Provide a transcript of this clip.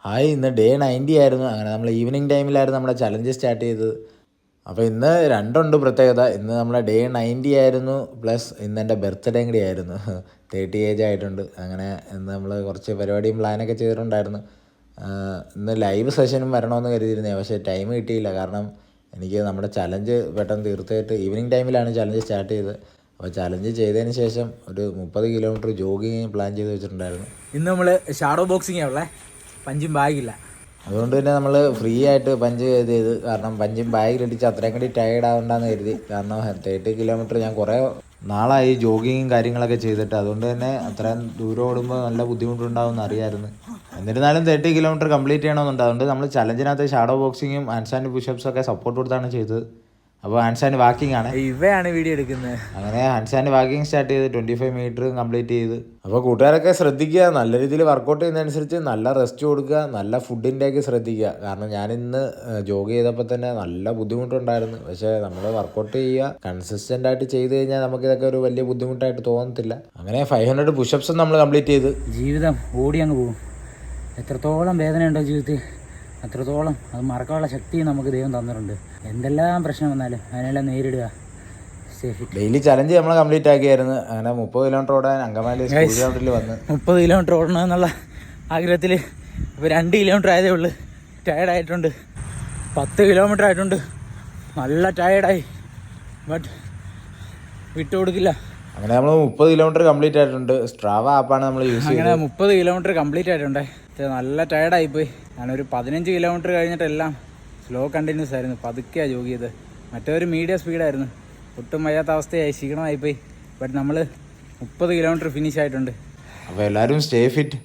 Hi, ഇന്ന് day 90 ആയിരുന്നു. അങ്ങനെ നമ്മൾ ഈവനിങ് ടൈമിലായിരുന്നു നമ്മുടെ ചലഞ്ച് സ്റ്റാർട്ട് ചെയ്തത്. അപ്പോൾ ഇന്ന് രണ്ടുണ്ട് പ്രത്യേകത. ഇന്ന് നമ്മളെ ഡേ 90 ആയിരുന്നു, പ്ലസ് ഇന്ന് എൻ്റെ ബർത്ത്ഡേയും കൂടി ആയിരുന്നു. 30 ഏജ് ആയിട്ടുണ്ട്. അങ്ങനെ ഇന്ന് നമ്മൾ കുറച്ച് പരിപാടിയും പ്ലാനൊക്കെ ചെയ്തിട്ടുണ്ടായിരുന്നു. ഇന്ന് ലൈവ് സെഷനും വരണമെന്ന് കരുതിയിരുന്നേ, പക്ഷേ ടൈം കിട്ടിയില്ല. കാരണം എനിക്ക് നമ്മുടെ ചലഞ്ച് പെട്ടെന്ന് തീർത്തിട്ട് ഈവനിങ് ടൈമിലാണ് ചലഞ്ച് സ്റ്റാർട്ട് ചെയ്തത്. അപ്പോൾ ചലഞ്ച് ചെയ്തതിന് ശേഷം ഒരു 30 കിലോമീറ്റർ ജോഗിങ് പ്ലാൻ ചെയ്ത് വെച്ചിട്ടുണ്ടായിരുന്നു. ഇന്ന് നമ്മൾ ഷാഡോ ബോക്സിംഗ് ഉള്ളേ, പഞ്ചും ബാഗില്ല. അതുകൊണ്ട് തന്നെ നമ്മൾ ഫ്രീ ആയിട്ട് പഞ്ച് ചെയ്ത് കാരണം പഞ്ചും ബാഗിലിടിച്ച് അത്രയും കൂടി ടയേർഡ് ആവണ്ടെന്ന് കരുതി. കാരണം 30 കിലോമീറ്റർ ഞാൻ കുറേ നാളായി ജോഗിങ്ങും കാര്യങ്ങളൊക്കെ ചെയ്തിട്ട്. അതുകൊണ്ട് തന്നെ അത്രയും ദൂരം ഓടുമ്പോൾ നല്ല ബുദ്ധിമുട്ടുണ്ടാവുമെന്ന് അറിയാമായിരുന്നു. എന്നിരുന്നാലും 30 കിലോമീറ്റർ കംപ്ലീറ്റ് ചെയ്യണമെന്നുണ്ട്. അതുകൊണ്ട് നമ്മൾ ചലഞ്ചിനകത്ത് ഷാഡോ ബോക്സിങ്ങും ഹാൻഡ് സ്റ്റാൻഡ് പുഷപ്സും ഒക്കെ സപ്പോർട്ട് കൊടുത്താണ് ചെയ്തത്. അപ്പോൾ ഹാൻഡ് സ്റ്റാൻഡ് വാക്കിംഗ് ആണ്, ഇവയാണ് വീഡിയോ എടുക്കുന്നത്. അങ്ങനെ ഹാൻഡ് സ്റ്റാൻഡ് വാക്കിംഗ് സ്റ്റാർട്ട് ചെയ്ത് 25 മീറ്റർ കംപ്ലീറ്റ് ചെയ്ത്. അപ്പോൾ കൂട്ടുകാരൊക്കെ ശ്രദ്ധിക്കുക, നല്ല രീതിയിൽ വർക്കൗട്ട് ചെയ്യുന്നതനുസരിച്ച് നല്ല റെസ്റ്റ് കൊടുക്കുക, നല്ല ഫുഡിൻ്റെയൊക്കെ ശ്രദ്ധിക്കുക. കാരണം ഞാനിന്ന് ജോഗ് ചെയ്തപ്പോൾ തന്നെ നല്ല ബുദ്ധിമുട്ടുണ്ടായിരുന്നു. പക്ഷേ നമ്മൾ വർക്കൗട്ട് ചെയ്യുക, കൺസിസ്റ്റൻ്റ് ആയിട്ട് ചെയ്ത് കഴിഞ്ഞാൽ നമുക്കിതൊക്കെ ഒരു വലിയ ബുദ്ധിമുട്ടായിട്ട് തോന്നത്തില്ല. അങ്ങനെ 500 പുഷപ്സും നമ്മൾ കംപ്ലീറ്റ് ചെയ്ത്. ജീവിതം ഓടി അങ്ങ് പോകും. എത്രത്തോളം വേദനയുണ്ടോ ജീവിതത്തിൽ, അത്രത്തോളം അത് മറക്കാനുള്ള ശക്തി നമുക്ക് ദൈവം തന്നിട്ടുണ്ട്. എന്തെല്ലാം പ്രശ്നം വന്നാലും അതിനെല്ലാം നേരിടുക. ഡെയിലി ചലഞ്ച് നമ്മൾ കംപ്ലീറ്റ് ആക്കിയായിരുന്നു. അങ്ങനെ 30 കിലോമീറ്റർ ഓടാൻ അങ്കമാലി സ്കൂൾ ഗ്രൗണ്ടിൽ വന്ന് 30 കിലോമീറ്റർ ഓടണം എന്നുള്ള ആഗ്രഹത്തിൽ ഇപ്പോൾ 2 കിലോമീറ്റർ ആയതേ ഉള്ളൂ. ടയേർഡായിട്ടുണ്ട്. 10 കിലോമീറ്റർ ആയിട്ടുണ്ട്, നല്ല ടയേർഡായി. ബട്ട് വിട്ടുകൊടുക്കില്ല. അങ്ങനെ നമ്മൾ 30 കിലോമീറ്റർ കംപ്ലീറ്റ് ആയിട്ടുണ്ട്. സ്ട്രാവ ആപ്പാണ് നമ്മൾ യൂസ് ചെയ്യുന്നത്. അങ്ങനെ 30 കിലോമീറ്റർ കംപ്ലീറ്റ് ആയിട്ടുണ്ട്. നല്ല ടയേർഡായിപ്പോയി. ഞാനൊരു 15 കിലോമീറ്റർ കഴിഞ്ഞിട്ടെല്ലാം സ്ലോ കണ്ടിന്യൂസ് ആയിരുന്നു, പതുക്കെയാണ് ജോഗ് ചെയ്ത്. മറ്റൊരു മീഡിയം സ്പീഡായിരുന്നു. ഒട്ടും വയ്യാത്ത അവസ്ഥയായി, ക്ഷീണമായിപ്പോയി. ബട്ട് നമ്മൾ 30 കിലോമീറ്റർ ഫിനിഷ് ആയിട്ടുണ്ട്. അപ്പോൾ എല്ലാവരും സ്റ്റേ ഫിറ്റ്.